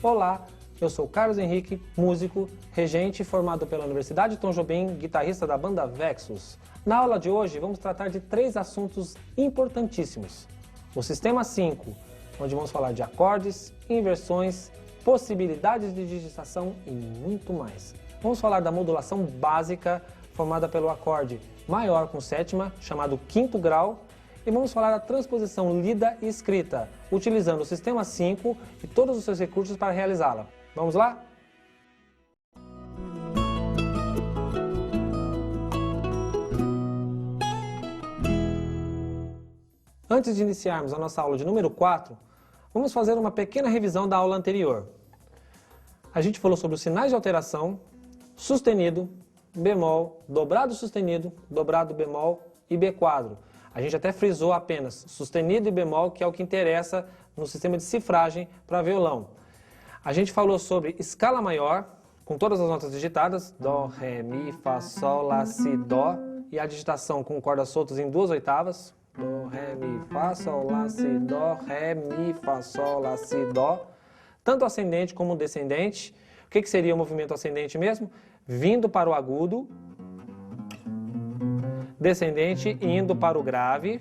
Olá, eu sou Carlos Henrique, músico, regente formado pela Universidade Tom Jobim, guitarrista da banda Vexus. Na aula de hoje vamos tratar de 3 assuntos importantíssimos. O Sistema 5, onde vamos falar de acordes, inversões, possibilidades de digitação e muito mais. Vamos falar da modulação básica, formada pelo acorde maior com sétima, chamado quinto grau, e vamos falar da transposição lida e escrita, utilizando o Sistema 5 e todos os seus recursos para realizá-la. Vamos lá? Antes de iniciarmos a nossa aula de número 4, vamos fazer uma pequena revisão da aula anterior. A gente falou sobre os sinais de alteração, sustenido, bemol, dobrado sustenido, dobrado bemol e B quadro. A gente até frisou apenas sustenido e bemol, que é o que interessa no sistema de cifragem para violão. A gente falou sobre escala maior, com todas as notas digitadas, dó, ré, mi, fá, sol, lá, si, dó, e a digitação com cordas soltas em 2 oitavas, dó, ré, mi, fá, sol, lá, si, dó, ré, mi, fá, sol, lá, si, dó, tanto ascendente como descendente. O que seria o movimento ascendente mesmo? Vindo para o agudo, descendente e indo para o grave.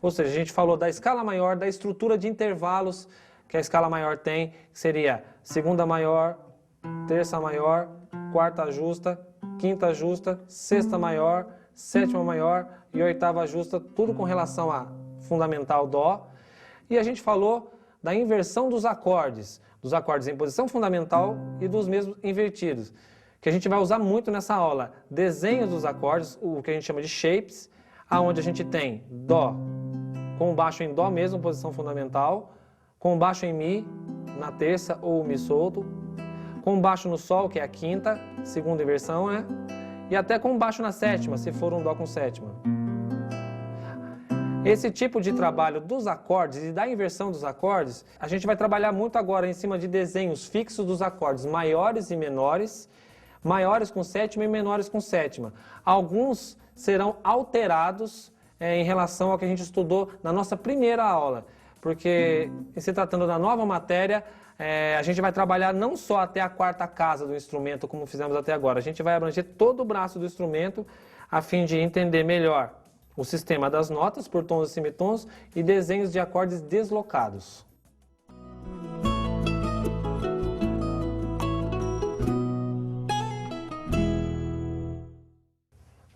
Ou seja, a gente falou da escala maior, da estrutura de intervalos que a escala maior tem, que seria segunda maior, terça maior, quarta justa, quinta justa, sexta maior, sétima maior e oitava justa, tudo com relação a fundamental dó. E a gente falou da inversão dos acordes em posição fundamental e dos mesmos invertidos, que a gente vai usar muito nessa aula. Desenhos dos acordes, o que a gente chama de shapes, aonde a gente tem dó com baixo em dó mesmo, posição fundamental, com baixo em mi na terça ou mi solto, com baixo no sol, que é a quinta, segunda inversão, né? E até com baixo na sétima, se for um dó com sétima. Esse tipo de trabalho dos acordes e da inversão dos acordes, a gente vai trabalhar muito agora em cima de desenhos fixos dos acordes maiores e menores, maiores com sétima e menores com sétima. Alguns serão alterados em relação ao que a gente estudou na nossa primeira aula, porque em se tratando da nova matéria, a gente vai trabalhar não só até a quarta casa do instrumento, como fizemos até agora, a gente vai abranger todo o braço do instrumento a fim de entender melhor o sistema das notas por tons e semitons e desenhos de acordes deslocados.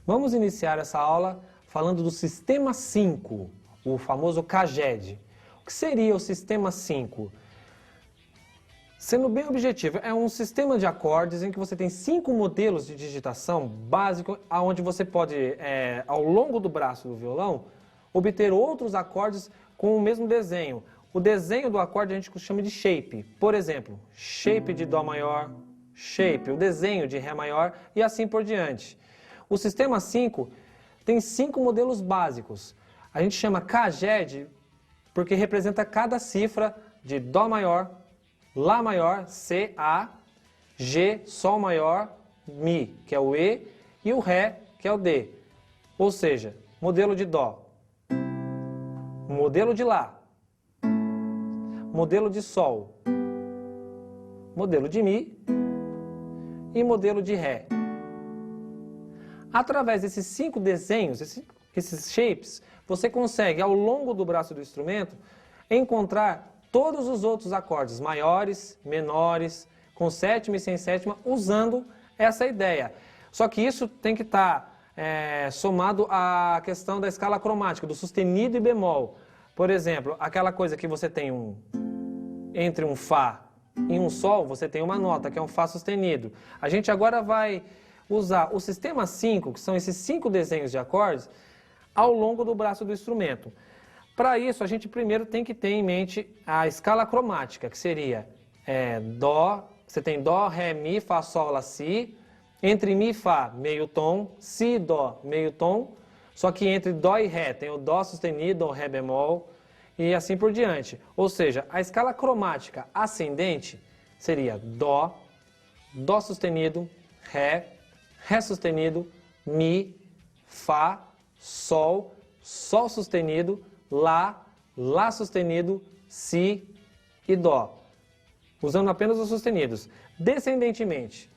Vamos iniciar essa aula falando do Sistema 5, o famoso CAGED. O que seria o Sistema 5? Sendo bem objetivo, é um sistema de acordes em que você tem 5 modelos de digitação básico, onde você pode, ao longo do braço do violão, obter outros acordes com o mesmo desenho. O desenho do acorde a gente chama de shape. Por exemplo, shape de dó maior, shape, o desenho de ré maior e assim por diante. O Sistema 5 tem 5 modelos básicos. A gente chama CAGED porque representa cada cifra de dó maior, lá maior, C, A, G, sol maior, mi, que é o E, e o ré, que é o D. Ou seja, modelo de dó, modelo de lá, modelo de sol, modelo de mi e modelo de ré. Através desses 5 desenhos, esses shapes, você consegue, ao longo do braço do instrumento, encontrar todos os outros acordes, maiores, menores, com sétima e sem sétima, usando essa ideia. Só que isso tem que estar somado à questão da escala cromática, do sustenido e bemol. Por exemplo, aquela coisa que você tem entre um Fá e um Sol, você tem uma nota, que é um Fá sustenido. A gente agora vai usar o Sistema 5, que são esses 5 desenhos de acordes, ao longo do braço do instrumento. Para isso, a gente primeiro tem que ter em mente a escala cromática, que seria dó, você tem dó, ré, mi, fá, sol, lá, si, entre mi e fá, meio tom, si e dó, meio tom, só que entre dó e ré tem o dó sustenido, o ré bemol, e assim por diante. Ou seja, a escala cromática ascendente seria dó, dó sustenido, ré, ré sustenido, mi, fá, sol, sol sustenido, lá, lá sustenido, si e dó. usando apenas os sustenidos. Descendentemente,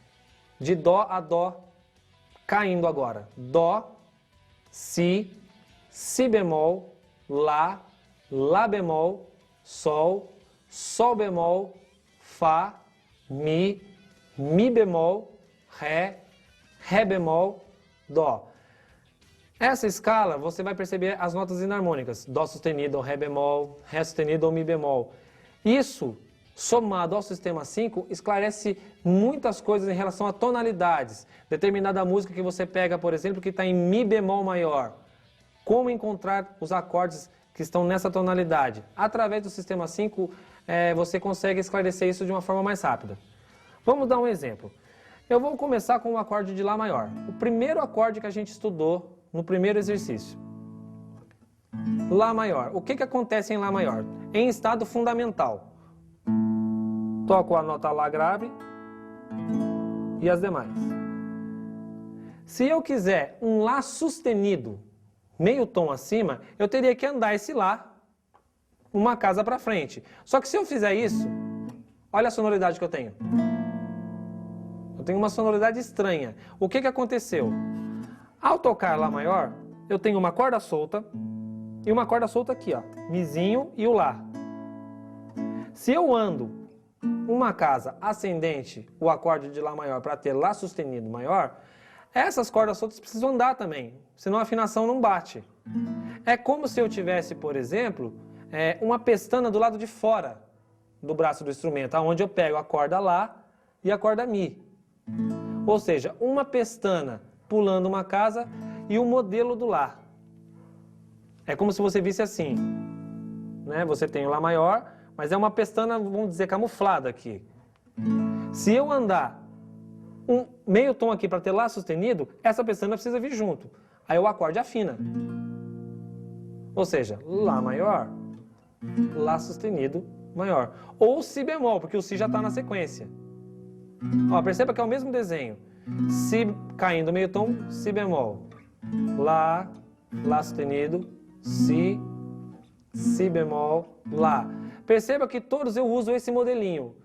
de Dó a Dó, caindo agora. Dó, Si, Si bemol, Lá, Lá bemol, Sol, Sol bemol, Fá, Mi, Mi bemol, Ré, Ré bemol, Dó. Essa escala, você vai perceber as notas inarmônicas. Dó sustenido ou Ré bemol, Ré sustenido ou Mi bemol. Isso, somado ao sistema 5, esclarece muitas coisas em relação a tonalidades. Determinada música que você pega, por exemplo, que está em Mi bemol maior. Como encontrar os acordes que estão nessa tonalidade? Através do sistema 5, você consegue esclarecer isso de uma forma mais rápida. Vamos dar um exemplo. Eu vou começar com o acorde de Lá maior. O primeiro acorde que a gente estudou no primeiro exercício. Lá maior. O que acontece em Lá maior? Em estado fundamental. Toco a nota Lá grave e as demais. Se eu quiser um Lá sustenido, meio tom acima, eu teria que andar esse Lá uma casa para frente. Só que se eu fizer isso, olha a sonoridade que eu tenho. Eu tenho uma sonoridade estranha. O que aconteceu? Ao tocar Lá maior, eu tenho uma corda solta e uma corda solta aqui, ó, Mizinho e o Lá. Se eu ando uma casa ascendente, o acorde de Lá maior, para ter Lá sustenido maior, essas cordas soltas precisam andar também, senão a afinação não bate. É como se eu tivesse, por exemplo, uma pestana do lado de fora do braço do instrumento, onde eu pego a corda Lá e a corda Mi. Ou seja, uma pestana pulando uma casa e o modelo do Lá. É como se você visse assim, né? Você tem o Lá maior, mas é uma pestana, vamos dizer, camuflada aqui. Se eu andar um meio tom aqui para ter Lá sustenido, essa pestana precisa vir junto. Aí o acorde afina. Ou seja, Lá maior, Lá sustenido maior. Ou Si bemol, porque o Si já está na sequência. Ó, perceba que é o mesmo desenho. Si caindo meio tom, Si bemol. Lá, Lá sustenido, Si, Si bemol, Lá. Perceba que todos eu uso esse modelinho.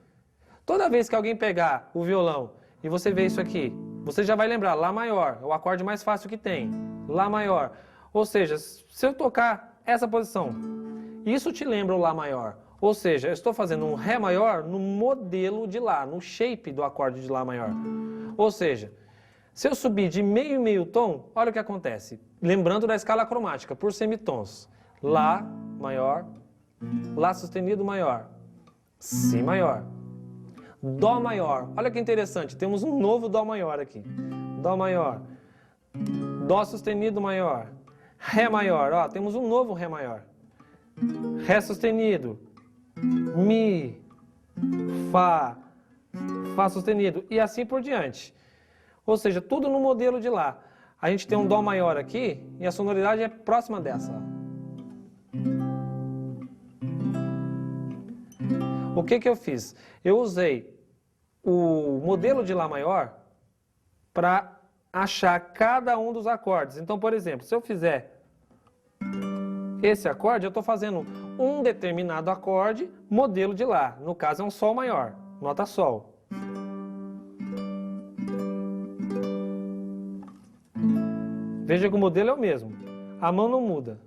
Toda vez que alguém pegar o violão e você vê isso aqui, você já vai lembrar Lá maior, é o acorde mais fácil que tem. Lá maior. Ou seja, se eu tocar essa posição, isso te lembra o Lá maior. Ou seja, eu estou fazendo um Ré maior no modelo de Lá, no shape do acorde de Lá maior. Ou seja, se eu subir de meio e meio tom, olha o que acontece. Lembrando da escala cromática, por semitons. Lá maior, Lá sustenido maior, Si maior, Dó maior. Olha que interessante, temos um novo Dó maior aqui. Dó maior, Dó sustenido maior, Ré maior. Ó, temos um novo Ré maior. Ré sustenido, Mi, Fá, Fá sustenido e assim por diante. Ou seja, tudo no modelo de Lá. A gente tem um Dó maior aqui e a sonoridade é próxima dessa. O que eu fiz? Eu usei o modelo de Lá maior para achar cada um dos acordes. Então, por exemplo, se eu fizer esse acorde, eu estou fazendo um determinado acorde, modelo de Lá. No caso, é um Sol maior, nota Sol. Veja que o modelo é o mesmo. A mão não muda.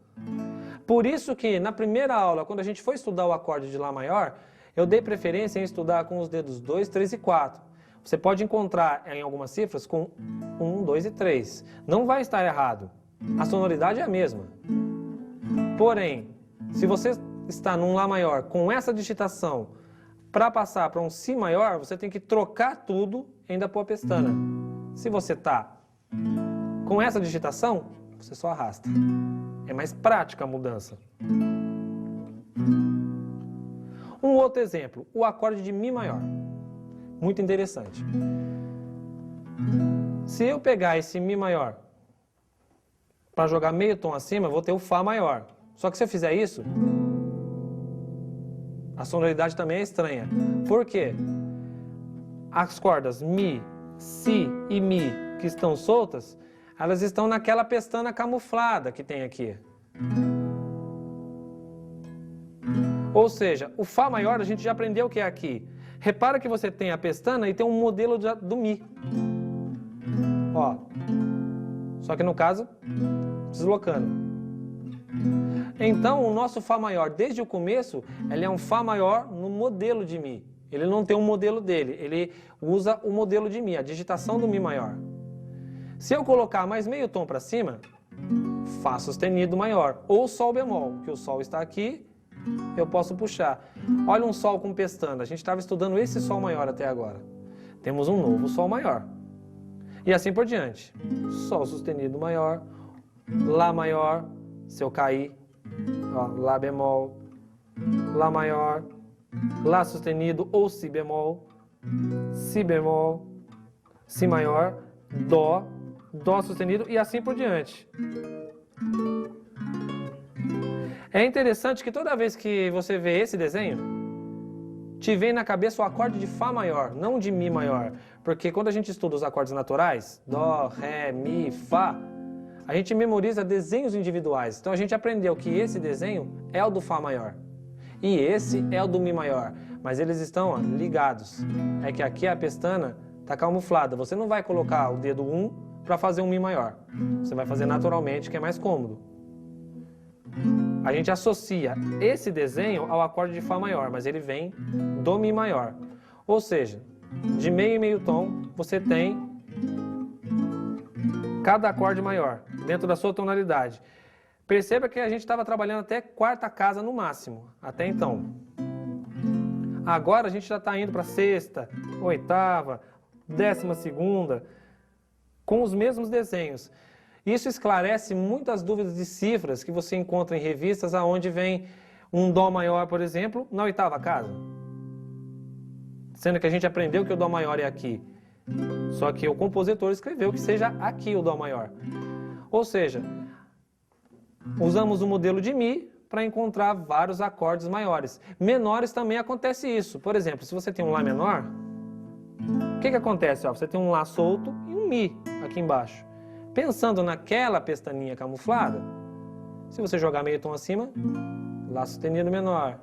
Por isso que, na primeira aula, quando a gente foi estudar o acorde de Lá maior, eu dei preferência em estudar com os dedos 2, 3 e 4. Você pode encontrar em algumas cifras com 1, 2 e 3. Não vai estar errado. A sonoridade é a mesma. Porém, se você está num Lá maior com essa digitação para passar para um Si maior, você tem que trocar tudo e ainda pôr a pestana. Se você está com essa digitação, você só arrasta. É mais prática a mudança. Um outro exemplo, o acorde de Mi maior. Muito interessante. Se eu pegar esse Mi maior para jogar meio tom acima, eu vou ter o Fá maior. Só que se eu fizer isso, a sonoridade também é estranha. Por quê? As cordas Mi, Si e Mi que estão soltas, elas estão naquela pestana camuflada que tem aqui. Ou seja, o Fá maior a gente já aprendeu o que é aqui. Repara que você tem a pestana e tem um modelo do Mi. Ó. Só que no caso, deslocando. Então, o nosso Fá maior, desde o começo, ele é um Fá maior no modelo de Mi. Ele não tem um modelo dele, ele usa o modelo de Mi, a digitação do Mi maior. Se eu colocar mais meio tom para cima, Fá sustenido maior, ou Sol bemol, que o Sol está aqui, eu posso puxar. Olha um Sol com pestana, a gente estava estudando esse Sol maior até agora. Temos um novo Sol maior. E assim por diante. Sol sustenido maior, Lá maior, se eu cair, ó, Lá bemol, Lá maior, Lá sustenido ou Si bemol, Si maior, Dó, Dó sustenido e assim por diante. É interessante que toda vez que você vê esse desenho, te vem na cabeça o acorde de Fá maior, não de Mi maior. Porque quando a gente estuda os acordes naturais, Dó, Ré, Mi, Fá, a gente memoriza desenhos individuais. Então a gente aprendeu que esse desenho é o do Fá maior. E esse é o do Mi maior. Mas eles estão ligados. É que aqui a pestana está camuflada. Você não vai colocar o dedo 1 para fazer um Mi maior. Você vai fazer naturalmente, que é mais cômodo. A gente associa esse desenho ao acorde de Fá maior, mas ele vem do Mi maior. Ou seja, de meio e meio tom, você tem cada acorde maior, dentro da sua tonalidade. Perceba que a gente estava trabalhando até quarta casa no máximo, até então. Agora a gente já está indo para sexta, oitava, 12ª, com os mesmos desenhos. Isso esclarece muitas dúvidas de cifras que você encontra em revistas onde vem um Dó maior, por exemplo, na oitava casa. Sendo que a gente aprendeu que o Dó maior é aqui. Só que o compositor escreveu que seja aqui o Dó maior. Ou seja, usamos o modelo de Mi para encontrar vários acordes maiores. Menores também acontece isso. Por exemplo, se você tem um Lá menor, o que acontece? Ó, você tem um Lá solto e um Mi aqui embaixo. Pensando naquela pestaninha camuflada, se você jogar meio tom acima, Lá sustenido menor,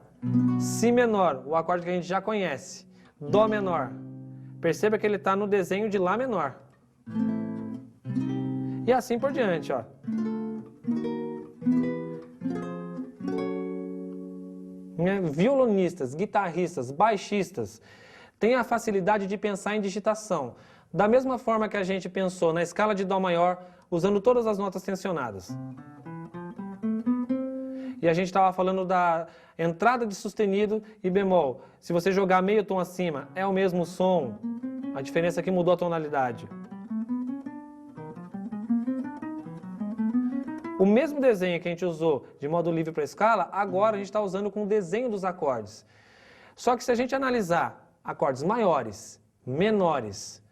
Si menor, o acorde que a gente já conhece, Dó menor. Perceba que ele está no desenho de Lá menor. E assim por diante, ó. Violonistas, guitarristas, baixistas têm a facilidade de pensar em digitação. Da mesma forma que a gente pensou na escala de Dó maior, usando todas as notas tensionadas. E a gente estava falando da entrada de sustenido e bemol. Se você jogar meio tom acima, é o mesmo som. A diferença é que mudou a tonalidade. O mesmo desenho que a gente usou de modo livre para a escala, agora a gente está usando com o desenho dos acordes. Só que se a gente analisar acordes maiores, menores,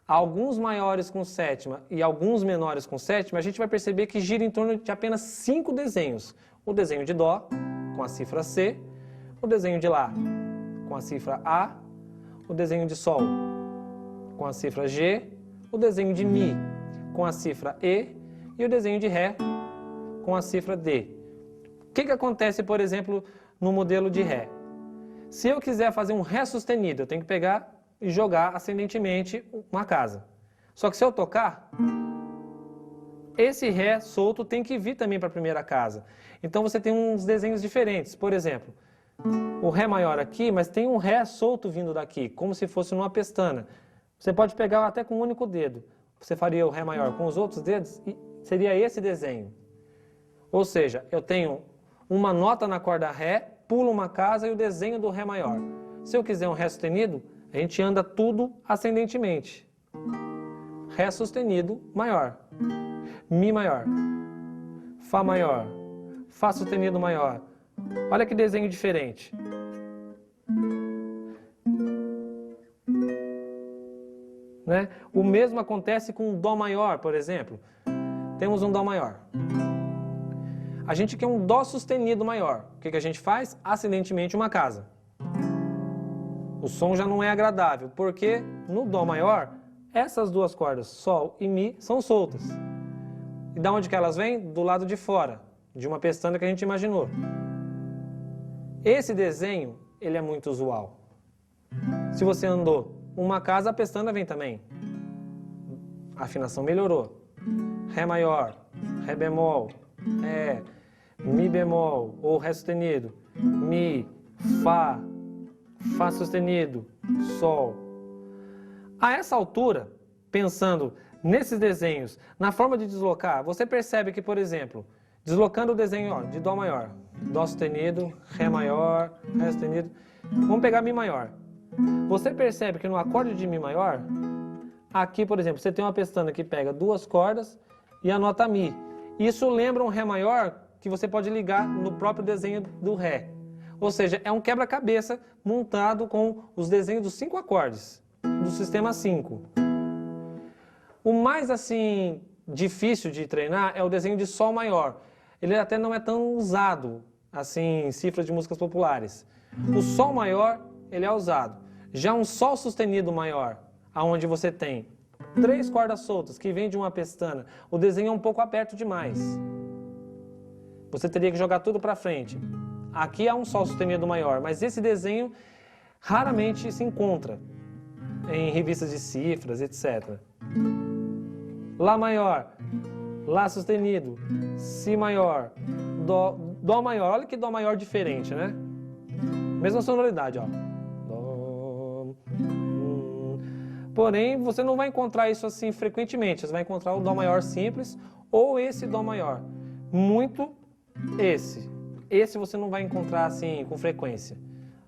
alguns maiores com sétima e alguns menores com sétima, a gente vai perceber que gira em torno de apenas 5 desenhos. O desenho de Dó, com a cifra C, o desenho de Lá, com a cifra A, o desenho de Sol, com a cifra G, o desenho de Mi, com a cifra E, e o desenho de Ré, com a cifra D. O que acontece, por exemplo, no modelo de Ré? Se eu quiser fazer um Ré sustenido, eu tenho que pegar e jogar ascendentemente uma casa. Só que se eu tocar, esse Ré solto tem que vir também para a primeira casa. Então você tem uns desenhos diferentes. Por exemplo, o Ré maior aqui, mas tem um Ré solto vindo daqui, como se fosse numa pestana. Você pode pegar até com um único dedo. Você faria o Ré maior com os outros dedos e seria esse desenho. Ou seja, eu tenho uma nota na corda Ré, pulo uma casa e o desenho do Ré maior. Se eu quiser um Ré sustenido, a gente anda tudo ascendentemente. Ré sustenido maior, Mi maior, Fá maior, Fá sustenido maior. Olha que desenho diferente. Né? O mesmo acontece com o Dó maior, por exemplo. Temos um Dó maior. A gente quer um Dó sustenido maior. O que a gente faz? Ascendentemente uma casa. O som já não é agradável, porque no Dó maior, essas duas cordas, Sol e Mi, são soltas. E da onde que elas vêm? Do lado de fora, de uma pestana que a gente imaginou. Esse desenho, ele é muito usual. Se você andou uma casa, a pestana vem também. A afinação melhorou. Ré maior, Ré bemol, Mi bemol ou Ré sustenido, Mi, Fá, Fá sustenido, Sol. A essa altura, pensando nesses desenhos, na forma de deslocar, você percebe que, por exemplo, deslocando o desenho de Dó maior, Dó sustenido, Ré maior, Ré sustenido, vamos pegar Mi maior. Você percebe que no acorde de Mi maior, aqui, por exemplo, você tem uma pestana que pega duas cordas e a nota Mi. Isso lembra um Ré maior que você pode ligar no próprio desenho do Ré. Ou seja, é um quebra-cabeça montado com os desenhos dos 5 acordes do sistema 5. O mais assim difícil de treinar é o desenho de Sol maior. Ele até não é tão usado assim em cifras de músicas populares. O Sol maior, ele é usado. Já um Sol sustenido maior, aonde você tem 3 cordas soltas que vêm de uma pestana, o desenho é um pouco aberto demais. Você teria que jogar tudo para frente. Aqui há um Sol sustenido maior, mas esse desenho raramente se encontra em revistas de cifras, etc. Lá maior, Lá sustenido, Si maior, Dó maior. Olha que Dó maior diferente, né? Mesma sonoridade, ó. Dó. Porém, você não vai encontrar isso assim frequentemente. Você vai encontrar o Dó maior simples ou esse Dó maior. Muito esse. Esse você não vai encontrar assim com frequência.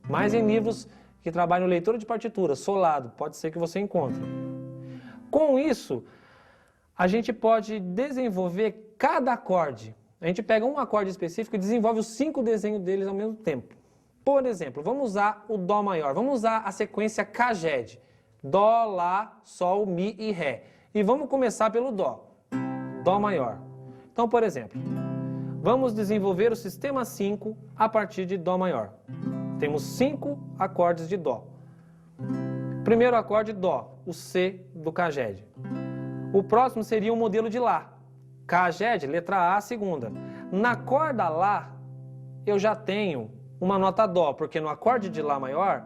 Mas em livros que trabalham leitura de partitura, solado, pode ser que você encontre. Com isso, a gente pode desenvolver cada acorde. A gente pega um acorde específico e desenvolve os 5 desenhos deles ao mesmo tempo. Por exemplo, vamos usar o Dó maior. Vamos usar a sequência Caged. Dó, Lá, Sol, Mi e Ré. E vamos começar pelo Dó. Dó maior. Então, por exemplo, vamos desenvolver o sistema 5 a partir de Dó maior. Temos 5 acordes de Dó. Primeiro acorde, Dó, o C do Caged. O próximo seria o modelo de Lá. Caged, letra A, segunda. Na corda Lá, eu já tenho uma nota Dó, porque no acorde de Lá maior,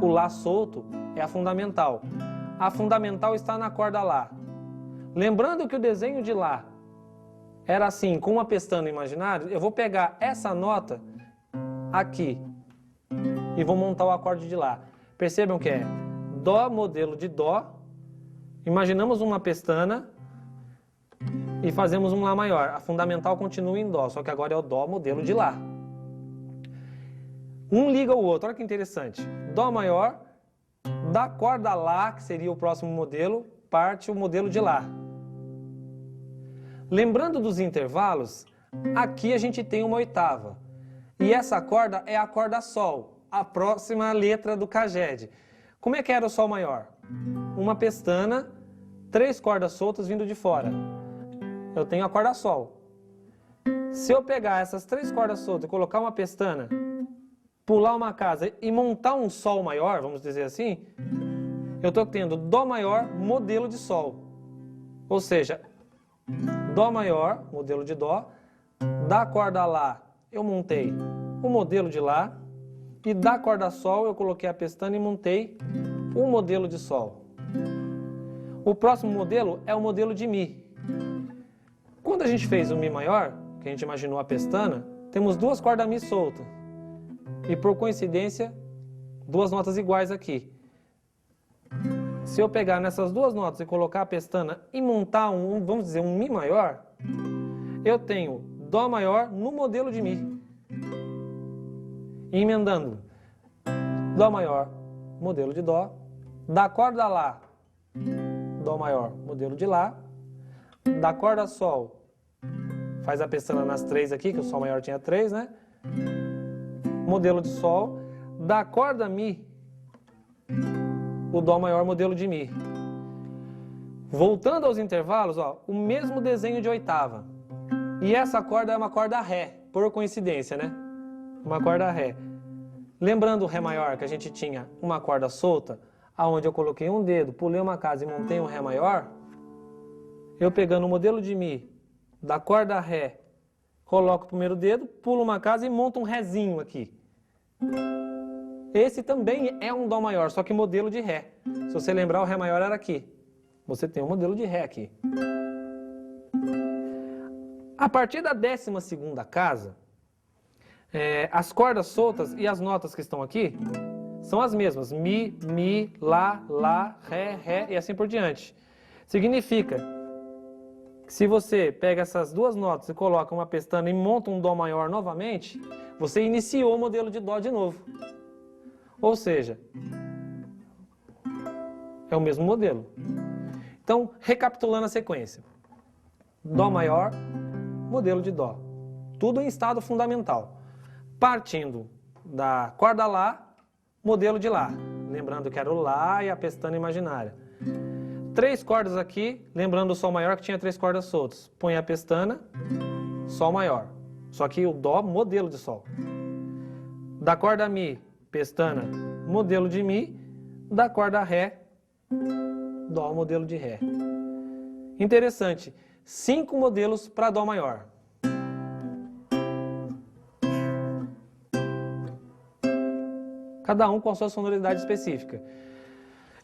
o Lá solto é a fundamental. A fundamental está na corda Lá. Lembrando que o desenho de Lá era assim, com uma pestana imaginária, eu vou pegar essa nota aqui e vou montar o acorde de Lá. Percebam que é Dó, modelo de Dó. Imaginamos uma pestana e fazemos um Lá maior. A fundamental continua em Dó, só que agora é o Dó, modelo de Lá. Um liga o outro, olha que interessante. Dó maior, da corda Lá, que seria o próximo modelo, parte o modelo de Lá. Lembrando dos intervalos, aqui a gente tem uma oitava. E essa corda é a corda Sol, a próxima letra do Caged. Como é que era o Sol maior? Uma pestana, 3 cordas soltas vindo de fora. Eu tenho a corda Sol. Se eu pegar essas 3 cordas soltas e colocar uma pestana, pular uma casa e montar um Sol maior, vamos dizer assim, eu estou tendo Dó maior, modelo de Sol. Ou seja, Dó maior, modelo de Dó, da corda Lá eu montei o modelo de Lá, e da corda Sol eu coloquei a pestana e montei o modelo de Sol. O próximo modelo é o modelo de Mi. Quando a gente fez o Mi maior, que a gente imaginou a pestana, temos 2 cordas Mi soltas. E por coincidência, 2 notas iguais aqui. Se eu pegar nessas 2 notas e colocar a pestana e montar vamos dizer, um Mi maior, eu tenho Dó maior no modelo de Mi. E emendando Dó maior, modelo de Dó, da corda Lá, Dó maior, modelo de Lá, da corda Sol, faz a pestana nas 3 aqui, que o Sol maior tinha 3, né? Modelo de Sol, da corda Mi, o Dó maior, modelo de Mi. Voltando aos intervalos, ó, o mesmo desenho de oitava. E essa corda é uma corda Ré, por coincidência, né? Uma corda Ré. Lembrando o Ré maior, que a gente tinha uma corda solta, aonde eu coloquei um dedo, pulei uma casa e montei um Ré maior, eu pegando o modelo de Mi, da corda Ré, coloco o primeiro dedo, pulo uma casa e monto um Rézinho aqui. Esse também é um Dó maior, só que modelo de Ré. Se você lembrar, o Ré maior era aqui. Você tem um modelo de Ré aqui. A partir da 12ª casa, as cordas soltas e as notas que estão aqui são as mesmas. Mi, Mi, Lá, Ré, Ré e assim por diante. Significa que se você pega essas duas notas e coloca uma pestana e monta um Dó maior novamente, você iniciou o modelo de Dó de novo. Ou seja, é o mesmo modelo. Então, recapitulando a sequência. Dó maior, modelo de Dó. Tudo em estado fundamental. Partindo da corda Lá, modelo de Lá. Lembrando que era o Lá e a pestana imaginária. 3 cordas aqui, lembrando o Sol maior que tinha 3 cordas soltas. Põe a pestana, Sol maior. Só que o Dó, modelo de Sol. Da corda Mi, pestana, modelo de Mi. Da corda Ré, Dó, modelo de Ré. Interessante, 5 modelos para Dó maior. Cada um com a sua sonoridade específica.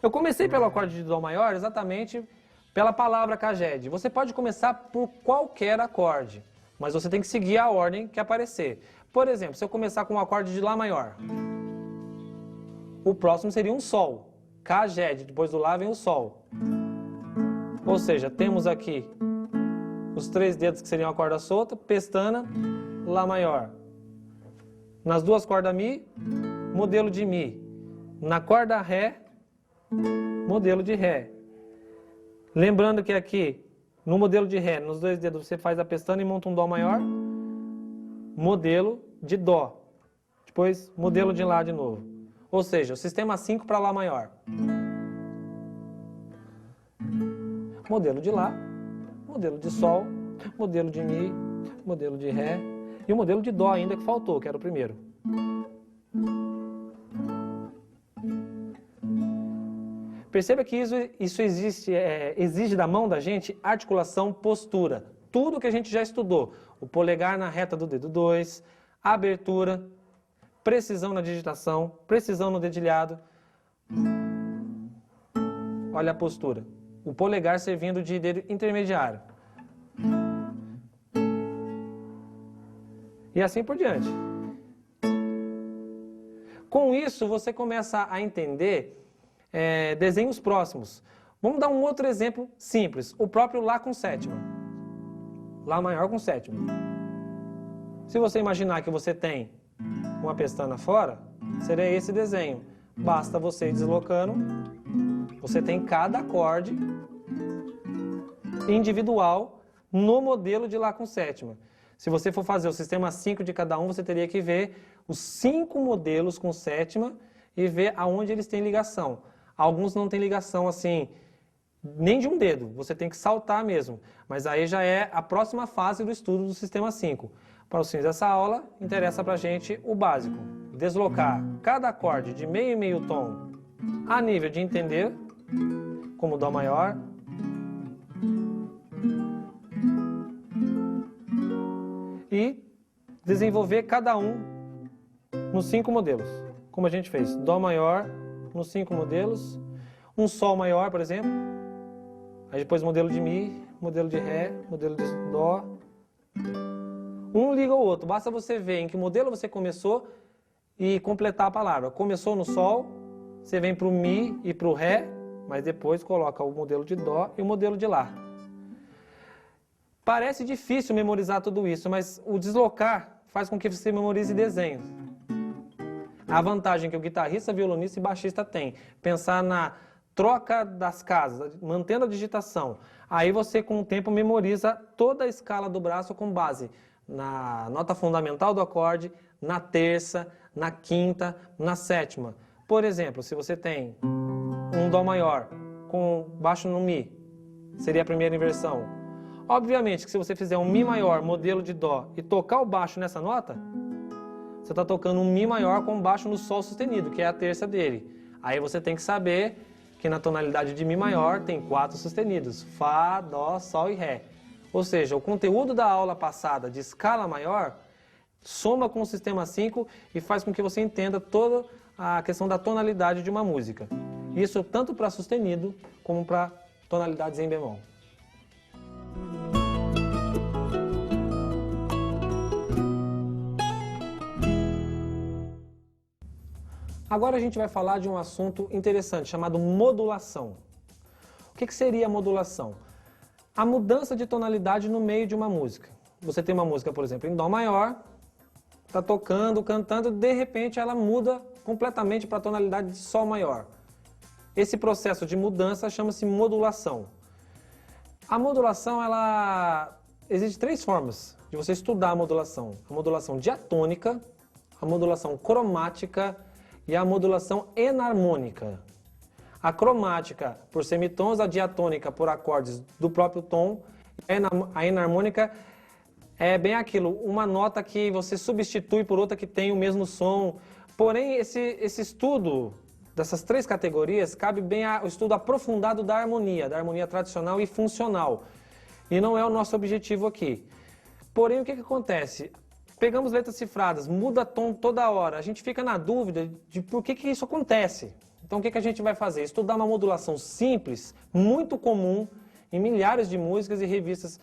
Eu comecei pelo acorde de Dó maior exatamente pela palavra caged. Você pode começar por qualquer acorde, mas você tem que seguir a ordem que aparecer. Por exemplo, se eu começar com um acorde de Lá maior, o próximo seria um Sol. Caged, depois do Lá vem o Sol. Ou seja, temos aqui os 3 dedos que seriam a corda solta, pestana, Lá maior. Nas duas cordas Mi, modelo de Mi. Na corda Ré, modelo de Ré. Lembrando que aqui, no modelo de Ré, nos 2 dedos você faz a pestana e monta um Dó maior, modelo de Dó. Depois, modelo de Lá de novo. Ou seja, o sistema 5 para Lá maior. Modelo de Lá, modelo de Sol, modelo de Mi, modelo de Ré e o modelo de Dó ainda que faltou, que era o primeiro. Perceba que isso exige da mão da gente articulação, postura. Tudo que a gente já estudou. O polegar na reta do dedo 2, abertura, precisão na digitação, precisão no dedilhado. Olha a postura. O polegar servindo de dedo intermediário. E assim por diante. Com isso, você começa a entender desenhos próximos. Vamos dar um outro exemplo simples. O próprio Lá com sétima. Lá maior com sétima. Se você imaginar que você tem uma pestana fora, seria esse desenho. Basta você ir deslocando. Você tem cada acorde individual no modelo de Lá com sétima. Se você for fazer o sistema 5 de cada um, você teria que ver os 5 modelos com sétima e ver aonde eles têm ligação. Alguns não têm ligação assim, nem de um dedo, você tem que saltar mesmo. Mas aí já é a próxima fase do estudo do sistema 5. Para os fins dessa aula, interessa para a gente o básico. Deslocar cada acorde de meio e meio tom a nível de entender, como Dó maior, e desenvolver cada um nos 5 modelos, como a gente fez. Dó maior nos 5 modelos, um Sol maior, por exemplo, aí depois modelo de Mi, modelo de Ré, modelo de Dó. Um liga o outro, basta você ver em que modelo você começou e completar a palavra. Começou no Sol, você vem para o Mi e para o Ré, mas depois coloca o modelo de Dó e o modelo de Lá. Parece difícil memorizar tudo isso, mas o deslocar faz com que você memorize desenhos. A vantagem que o guitarrista, violonista e baixista têm. Pensar na troca das casas, mantendo a digitação. Aí você, com o tempo, memoriza toda a escala do braço com base na nota fundamental do acorde, na terça, na quinta, na sétima. Por exemplo, se você tem um Dó maior com baixo no Mi, seria a primeira inversão. Obviamente que se você fizer um Mi maior, modelo de Dó, e tocar o baixo nessa nota, você está tocando um Mi maior com baixo no Sol sustenido, que é a terça dele. Aí você tem que saber que na tonalidade de Mi maior tem 4 sustenidos, Fá, Dó, Sol e Ré. Ou seja, o conteúdo da aula passada de escala maior soma com o sistema 5 e faz com que você entenda toda a questão da tonalidade de uma música. Isso tanto para sustenido como para tonalidades em bemol. Agora a gente vai falar de um assunto interessante chamado modulação. O que seria a modulação? A mudança de tonalidade no meio de uma música. Você tem uma música, por exemplo, em Dó maior, está tocando, cantando, de repente ela muda completamente para a tonalidade de Sol maior. Esse processo de mudança chama-se modulação. A modulação, existe três formas de você estudar a modulação. A modulação diatônica, a modulação cromática e a modulação enarmônica. A cromática por semitons, a diatônica por acordes do próprio tom, a enarmônica é bem aquilo, uma nota que você substitui por outra que tem o mesmo som. Porém, esse estudo dessas três categorias cabe bem ao estudo aprofundado da harmonia tradicional e funcional. E não é o nosso objetivo aqui. Porém, o que acontece? Pegamos letras cifradas, muda tom toda hora, a gente fica na dúvida de por que isso acontece. Então o que a gente vai fazer? Estudar uma modulação simples, muito comum em milhares de músicas e revistas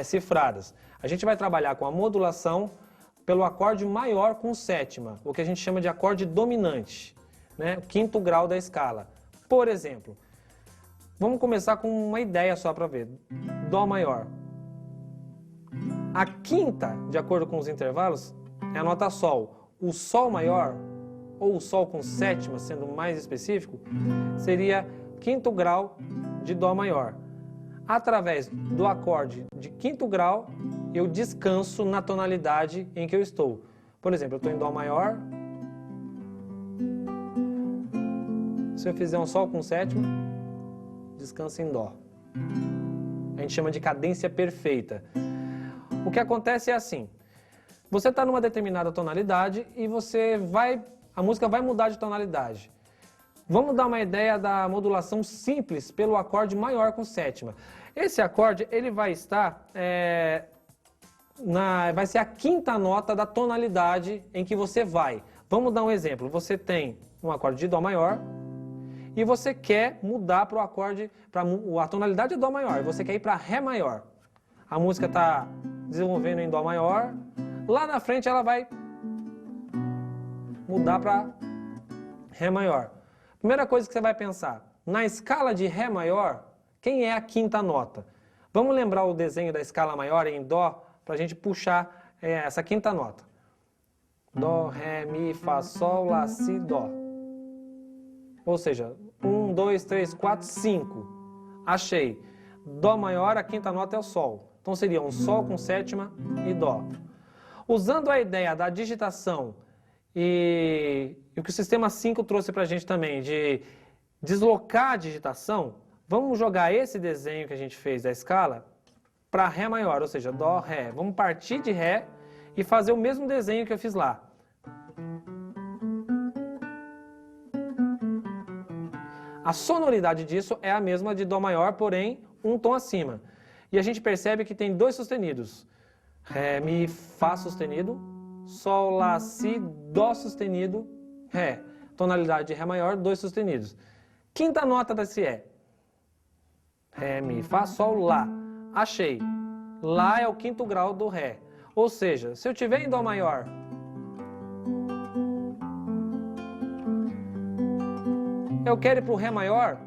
cifradas. A gente vai trabalhar com a modulação pelo acorde maior com sétima, o que a gente chama de acorde dominante, né? O quinto grau da escala. Por exemplo, vamos começar com uma ideia só para ver. Dó maior. A quinta, de acordo com os intervalos, é a nota Sol. O Sol maior, ou o Sol com sétima, sendo mais específico, seria quinto grau de Dó maior. Através do acorde de quinto grau, eu descanso na tonalidade em que eu estou. Por exemplo, eu estou em Dó maior. Se eu fizer um Sol com sétima, descanso em Dó. A gente chama de cadência perfeita. O que acontece é assim, você está numa determinada tonalidade e a música vai mudar de tonalidade. Vamos dar uma ideia da modulação simples pelo acorde maior com sétima. Esse acorde ele vai estar, vai ser a quinta nota da tonalidade em que você vai. Vamos dar um exemplo, você tem um acorde de Dó maior e você quer mudar para o acorde, a tonalidade de Dó maior, e você quer ir para Ré maior. A música está desenvolvendo em Dó maior, lá na frente ela vai mudar para Ré maior. Primeira coisa que você vai pensar, na escala de Ré maior, quem é a quinta nota? Vamos lembrar o desenho da escala maior em Dó, para a gente puxar essa quinta nota. Dó, Ré, Mi, Fá, Sol, Lá, Si, Dó. Ou seja, 1, 2, 3, 4, 5. Achei. Dó maior, a quinta nota é o Sol. Então seria um Sol com sétima e Dó. Usando a ideia da digitação e o que o sistema 5 trouxe para a gente também, de deslocar a digitação, vamos jogar esse desenho que a gente fez da escala para Ré maior, ou seja, Dó, Ré. Vamos partir de Ré e fazer o mesmo desenho que eu fiz lá. A sonoridade disso é a mesma de Dó maior, porém um tom acima. E a gente percebe que tem dois sustenidos. Ré, Mi, Fá sustenido, Sol, Lá, Si, Dó sustenido, Ré. Tonalidade de Ré maior, dois sustenidos. Quinta nota desse é Ré, Mi, Fá, Sol, Lá. Achei. Lá é o quinto grau do Ré. Ou seja, se eu tiver em Dó maior, eu quero ir para o Ré maior,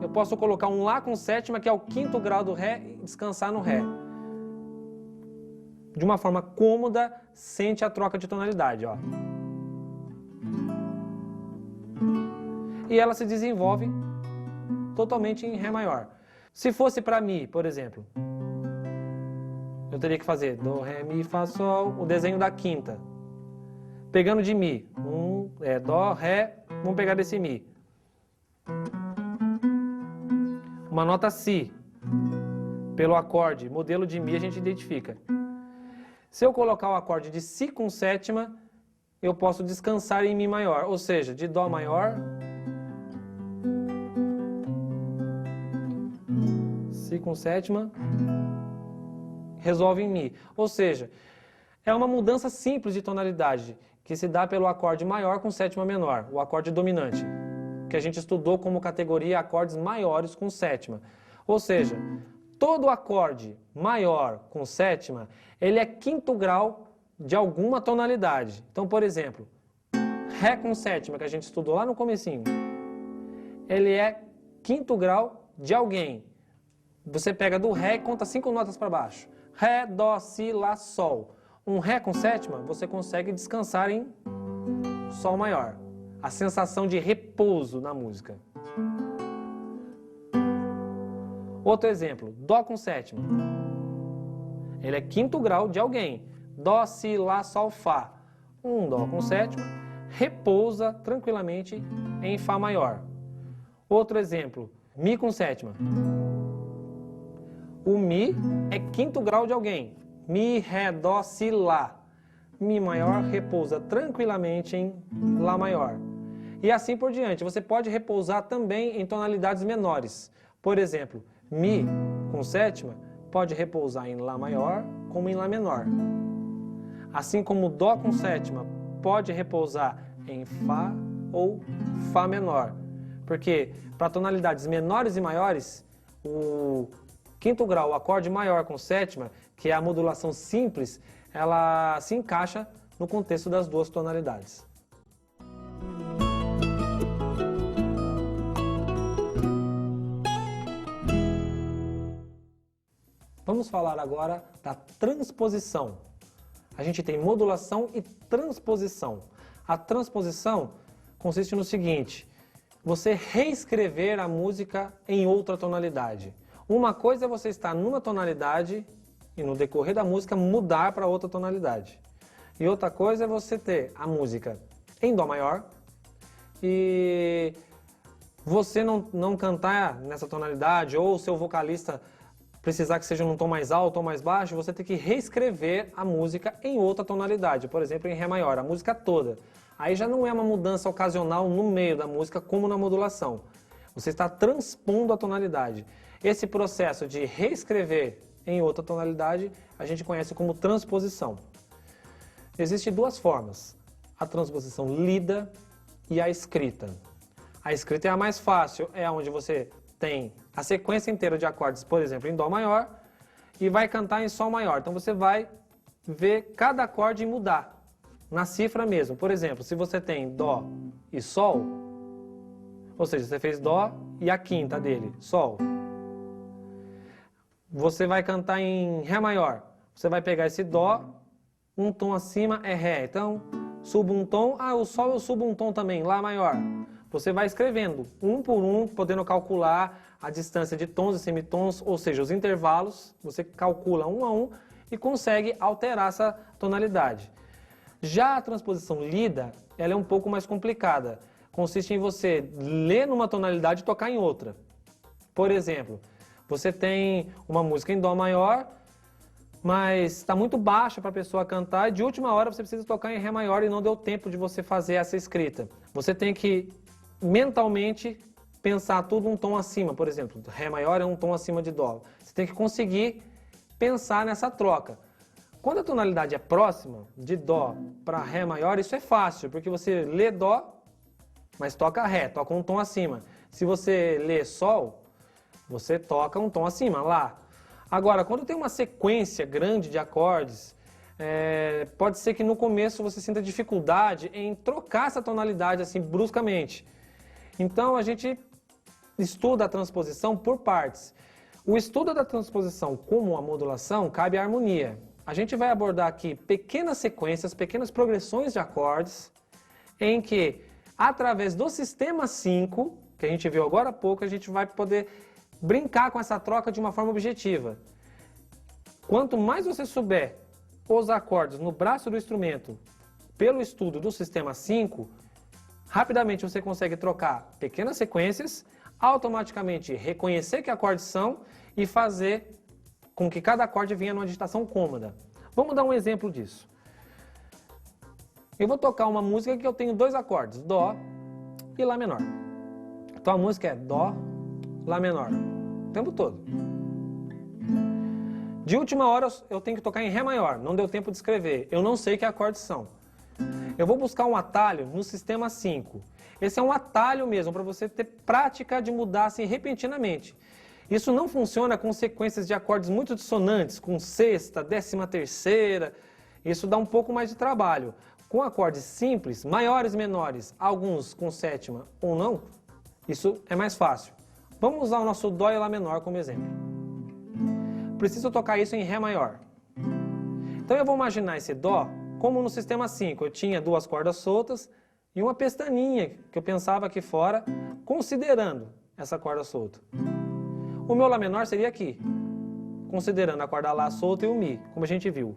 eu posso colocar um Lá com sétima, que é o quinto grau do Ré, e descansar no Ré. De uma forma cômoda, sente a troca de tonalidade, ó. E ela se desenvolve totalmente em Ré maior. Se fosse para Mi, por exemplo, eu teria que fazer Dó, Ré, Mi, Fá, Sol, o desenho da quinta. Pegando de Mi, Dó, Ré, vamos pegar desse Mi. Uma nota Si, pelo acorde, modelo de Mi a gente identifica. Se eu colocar o acorde de Si com sétima, eu posso descansar em Mi maior, ou seja, de Dó maior, Si com sétima, resolve em Mi. Ou seja, é uma mudança simples de tonalidade. que se dá pelo acorde maior com sétima menor, o acorde dominante, que a gente estudou como categoria acordes maiores com sétima. Ou seja, todo acorde maior com sétima, ele é quinto grau de alguma tonalidade. Então, por exemplo, Ré com sétima, que a gente estudou lá no comecinho, ele é quinto grau de alguém. Você pega do Ré e conta 5 notas para baixo. Ré, Dó, Si, Lá, Sol. Um Ré com sétima, você consegue descansar em Sol maior. A sensação de repouso na música. Outro exemplo, Dó com sétima. Ele é quinto grau de alguém. Dó, Si, Lá, Sol, Fá. Um Dó com sétima repousa tranquilamente em Fá maior. Outro exemplo, Mi com sétima. O Mi é quinto grau de alguém. Mi, Ré, Dó, Si, Lá. Mi maior repousa tranquilamente em Lá maior. E assim por diante. Você pode repousar também em tonalidades menores. Por exemplo, Mi com sétima pode repousar em Lá maior como em Lá menor. Assim como Dó com sétima pode repousar em Fá ou Fá menor. Porque para tonalidades menores e maiores, o quinto grau, o acorde maior com sétima, que é a modulação simples, ela se encaixa no contexto das duas tonalidades. Vamos falar agora da transposição. A gente tem modulação e transposição. A transposição consiste no seguinte: você reescrever a música em outra tonalidade. Uma coisa é você estar numa tonalidade e no decorrer da música mudar para outra tonalidade. E outra coisa é você ter a música em Dó maior e você não cantar nessa tonalidade, ou o seu vocalista precisar que seja num tom mais alto ou mais baixo, você tem que reescrever a música em outra tonalidade, por exemplo, em Ré maior, a música toda. Aí já não é uma mudança ocasional no meio da música, como na modulação. Você está transpondo a tonalidade. Esse processo de reescrever em outra tonalidade, a gente conhece como transposição. Existem duas formas: a transposição lida e a escrita. A escrita é a mais fácil, é onde você tem a sequência inteira de acordes, por exemplo, em Dó maior, e vai cantar em Sol maior. Então você vai ver cada acorde mudar, na cifra mesmo. Por exemplo, se você tem Dó e Sol, ou seja, você fez Dó e a quinta dele, Sol. Você vai cantar em Ré maior. Você vai pegar esse Dó, um tom acima é Ré. Então, subo um tom, o Sol eu subo um tom também, Lá maior. Você vai escrevendo um por um, podendo calcular a distância de tons e semitons, ou seja, os intervalos. Você calcula um a um e consegue alterar essa tonalidade. Já a transposição lida, ela é um pouco mais complicada. Consiste em você ler numa tonalidade e tocar em outra. Por exemplo, você tem uma música em Dó maior, mas está muito baixa para a pessoa cantar, e de última hora você precisa tocar em Ré maior e não deu tempo de você fazer essa escrita. Você tem que mentalmente pensar tudo um tom acima, por exemplo, Ré maior é um tom acima de Dó. Você tem que conseguir pensar nessa troca. Quando a tonalidade é próxima, de Dó para Ré maior, isso é fácil, porque você lê Dó, mas toca Ré, toca um tom acima. Se você lê Sol, você toca um tom acima, Lá. Agora, quando tem uma sequência grande de acordes, pode ser que no começo você sinta dificuldade em trocar essa tonalidade assim bruscamente. Então a gente estuda a transposição por partes. O estudo da transposição como a modulação cabe à harmonia. A gente vai abordar aqui pequenas sequências, pequenas progressões de acordes, em que, através do sistema 5, que a gente viu agora há pouco, a gente vai poder brincar com essa troca de uma forma objetiva. Quanto mais você souber os acordes no braço do instrumento pelo estudo do sistema 5, rapidamente você consegue trocar pequenas sequências, automaticamente reconhecer que acordes são e fazer com que cada acorde venha numa digitação cômoda. Vamos dar um exemplo disso. Eu vou tocar uma música que eu tenho dois acordes, Dó e Lá menor. Então a música é Dó, Lá menor, o tempo todo. De última hora eu tenho que tocar em Ré maior, não deu tempo de escrever, eu não sei que acordes são. Eu vou buscar um atalho no sistema 5. Esse é um atalho mesmo, para você ter prática de mudar assim repentinamente. Isso não funciona com sequências de acordes muito dissonantes, com sexta, 13ª. Isso dá um pouco mais de trabalho. Com acordes simples, maiores, menores, alguns com sétima ou não, isso é mais fácil. Vamos usar o nosso Dó e Lá menor como exemplo. Preciso tocar isso em Ré maior. Então eu vou imaginar esse Dó como no sistema 5. Eu tinha duas cordas soltas e uma pestaninha que eu pensava aqui fora, considerando essa corda solta. O meu Lá menor seria aqui, considerando a corda Lá solta e o Mi, como a gente viu.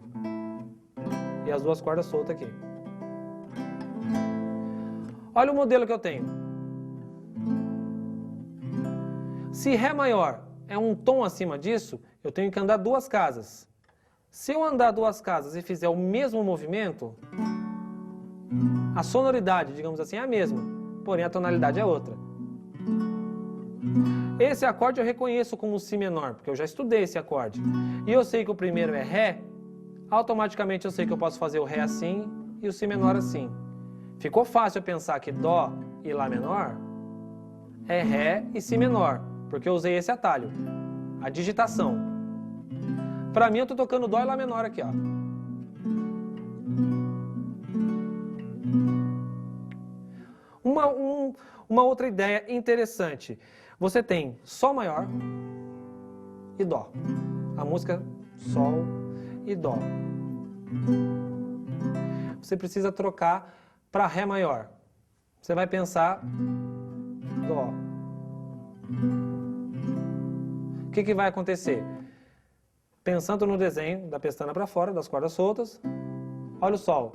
E as duas cordas soltas aqui. Olha o modelo que eu tenho. Se Ré maior é um tom acima disso, eu tenho que andar duas casas. Se eu andar duas casas e fizer o mesmo movimento, a sonoridade, digamos assim, é a mesma, porém a tonalidade é outra. Esse acorde eu reconheço como Si menor, porque eu já estudei esse acorde. E eu sei que o primeiro é Ré, automaticamente eu sei que eu posso fazer o Ré assim e o Si menor assim. Ficou fácil eu pensar que Dó e Lá menor é Ré e Si menor, porque eu usei esse atalho, a digitação. Para mim eu estou tocando Dó e Lá menor aqui, ó. Uma outra ideia interessante. Você tem Sol maior e Dó. A música Sol e Dó. Você precisa trocar para Ré maior. Você vai pensar Dó. O que vai acontecer? Pensando no desenho da pestana para fora, das cordas soltas, olha o Sol.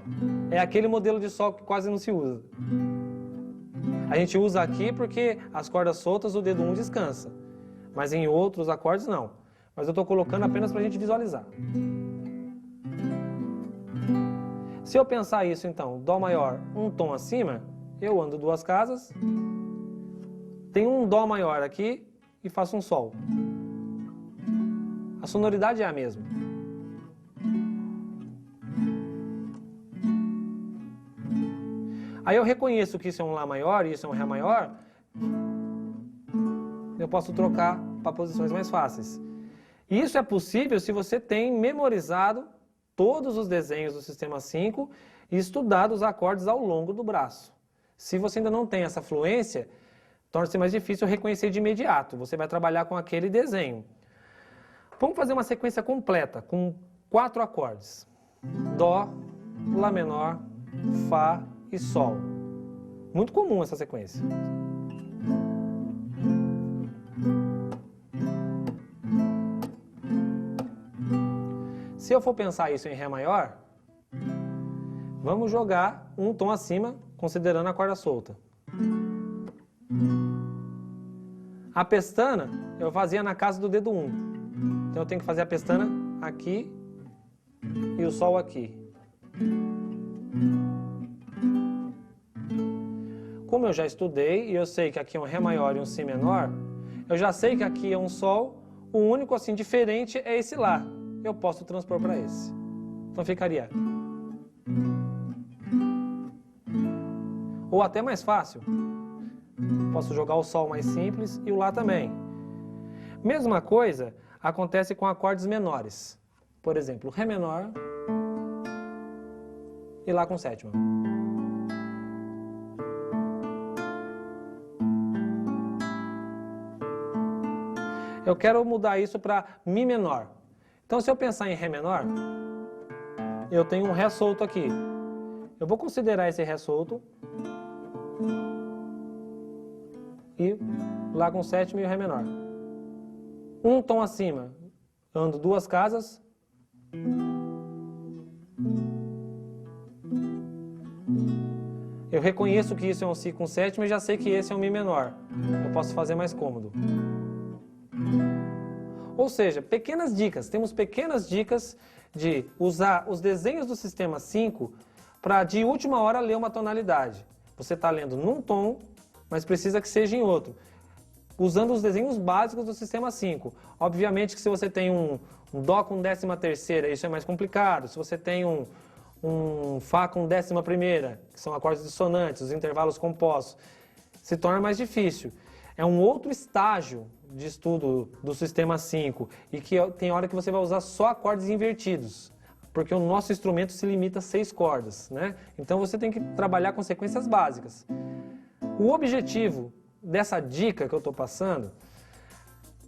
É aquele modelo de Sol que quase não se usa. A gente usa aqui porque as cordas soltas o dedo 1 descansa, mas em outros acordes não. Mas eu estou colocando apenas para a gente visualizar. Se eu pensar isso então, Dó maior um tom acima, eu ando duas casas, tenho um Dó maior aqui e faço um Sol. A sonoridade é a mesma. Aí eu reconheço que isso é um Lá maior e isso é um Ré maior, eu posso trocar para posições mais fáceis. Isso é possível se você tem memorizado todos os desenhos do sistema 5 e estudado os acordes ao longo do braço. Se você ainda não tem essa fluência, torna-se mais difícil reconhecer de imediato. Você vai trabalhar com aquele desenho. Vamos fazer uma sequência completa, com 4 acordes. Dó, Lá menor, Fá e Sol. Muito comum essa sequência. Se eu for pensar isso em Ré maior, vamos jogar um tom acima, considerando a corda solta. A pestana eu fazia na casa do dedo 1. Então eu tenho que fazer a pestana aqui e o Sol aqui. Como eu já estudei e eu sei que aqui é um Ré maior e um Si menor, eu já sei que aqui é um Sol, o único assim diferente é esse Lá. Eu posso transpor para esse. Então ficaria. Ou até mais fácil, posso jogar o Sol mais simples e o Lá também. Mesma coisa acontece com acordes menores. Por exemplo, Ré menor e Lá com sétima. Eu quero mudar isso para Mi menor. Então, se eu pensar em Ré menor, eu tenho um Ré solto aqui. Eu vou considerar esse Ré solto e Lá com sétima e o Ré menor. Um tom acima, ando duas casas. Eu reconheço que isso é um Si com sétima e já sei que esse é um Mi menor. Eu posso fazer mais cômodo. Ou seja, pequenas dicas. Temos pequenas dicas de usar os desenhos do sistema 5 para, de última hora, ler uma tonalidade. Você está lendo num tom, mas precisa que seja em outro. Usando os desenhos básicos do sistema 5. Obviamente que se você tem um Dó com 13ª, isso é mais complicado. Se você tem um um Fá com 11ª, que são acordes dissonantes, os intervalos compostos, se torna mais difícil. É um outro estágio de estudo do sistema 5 e que tem hora que você vai usar só acordes invertidos, porque o nosso instrumento se limita a 6 cordas, né? Então você tem que trabalhar com sequências básicas. O objetivo dessa dica que eu estou passando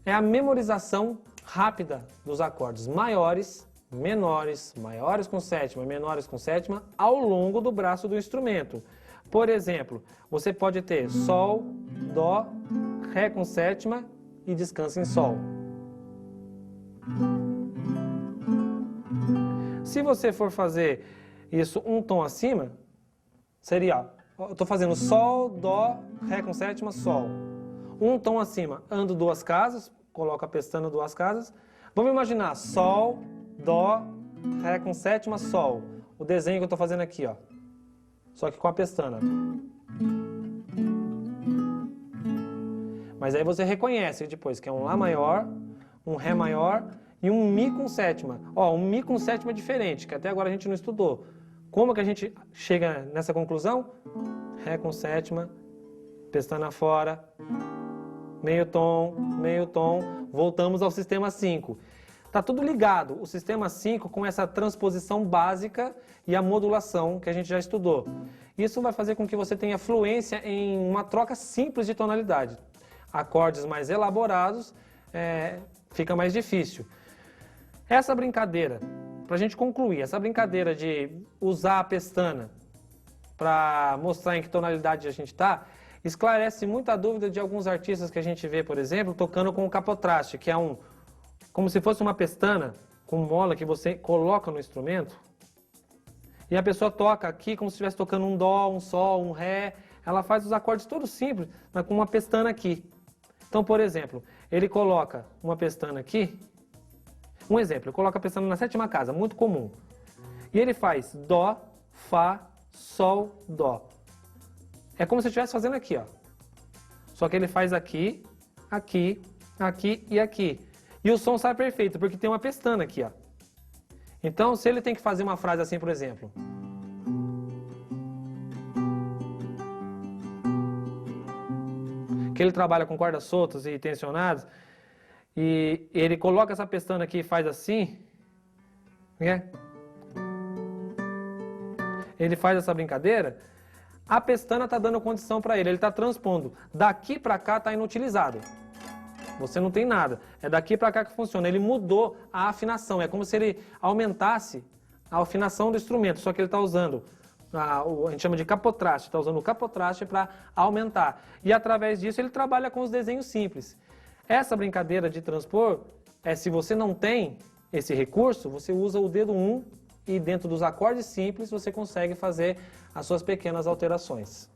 é a memorização rápida dos acordes maiores, menores, maiores com sétima, menores com sétima, ao longo do braço do instrumento. Por exemplo, você pode ter Sol, Dó, Ré com sétima e descansa em Sol. Se você for fazer isso um tom acima, seria, ó, eu estou fazendo Sol, Dó, Ré com sétima, Sol. Um tom acima, ando 2 casas, coloco a pestana 2 casas. Vamos imaginar Sol, Dó, Ré com sétima, Sol. O desenho que eu estou fazendo aqui, ó. Só que com a pestana. Mas aí você reconhece depois que é um Lá maior, um Ré maior e um Mi com sétima. Ó, um Mi com sétima é diferente, que até agora a gente não estudou. Como que a gente chega nessa conclusão? Ré com sétima, pestana fora, meio tom, voltamos ao sistema 5. Está tudo ligado, o sistema 5 com essa transposição básica e a modulação que a gente já estudou. Isso vai fazer com que você tenha fluência em uma troca simples de tonalidade. Acordes mais elaborados, fica mais difícil. Essa brincadeira, para a gente concluir, essa brincadeira de usar a pestana para mostrar em que tonalidade a gente está, esclarece muita dúvida de alguns artistas que a gente vê, por exemplo, tocando com o capotraste, que é como se fosse uma pestana com mola que você coloca no instrumento. E a pessoa toca aqui como se estivesse tocando um Dó, um Sol, um Ré. Ela faz os acordes todos simples, mas com uma pestana aqui. Então, por exemplo, ele coloca uma pestana aqui. Um exemplo, ele coloca a pestana na 7ª casa, muito comum. E ele faz Dó, Fá, Sol, Dó. É como se estivesse fazendo aqui, ó. Só que ele faz aqui, aqui, aqui e aqui. E o som sai perfeito, porque tem uma pestana aqui, ó. Então, se ele tem que fazer uma frase assim, por exemplo. Que ele trabalha com cordas soltas e tensionadas, e ele coloca essa pestana aqui e faz assim, né? Ele faz essa brincadeira, a pestana está dando condição para ele está transpondo. Daqui para cá está inutilizado. Você não tem nada. É daqui para cá que funciona. Ele mudou a afinação. É como se ele aumentasse a afinação do instrumento. Só que ele está usando, a gente chama de capotraste. Está usando o capotraste para aumentar. E através disso ele trabalha com os desenhos simples. Essa brincadeira de transpor, se você não tem esse recurso, você usa o dedo 1 e dentro dos acordes simples você consegue fazer as suas pequenas alterações.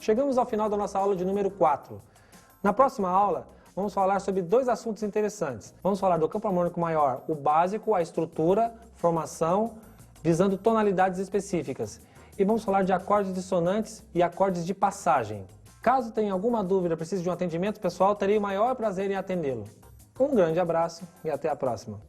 chegamos ao final da nossa aula de número 4. Na próxima aula, vamos falar sobre dois assuntos interessantes. Vamos falar do campo harmônico maior, o básico, a estrutura, formação, visando tonalidades específicas. E vamos falar de acordes dissonantes e acordes de passagem. Caso tenha alguma dúvida, precise de um atendimento pessoal, terei o maior prazer em atendê-lo. Um grande abraço e até a próxima.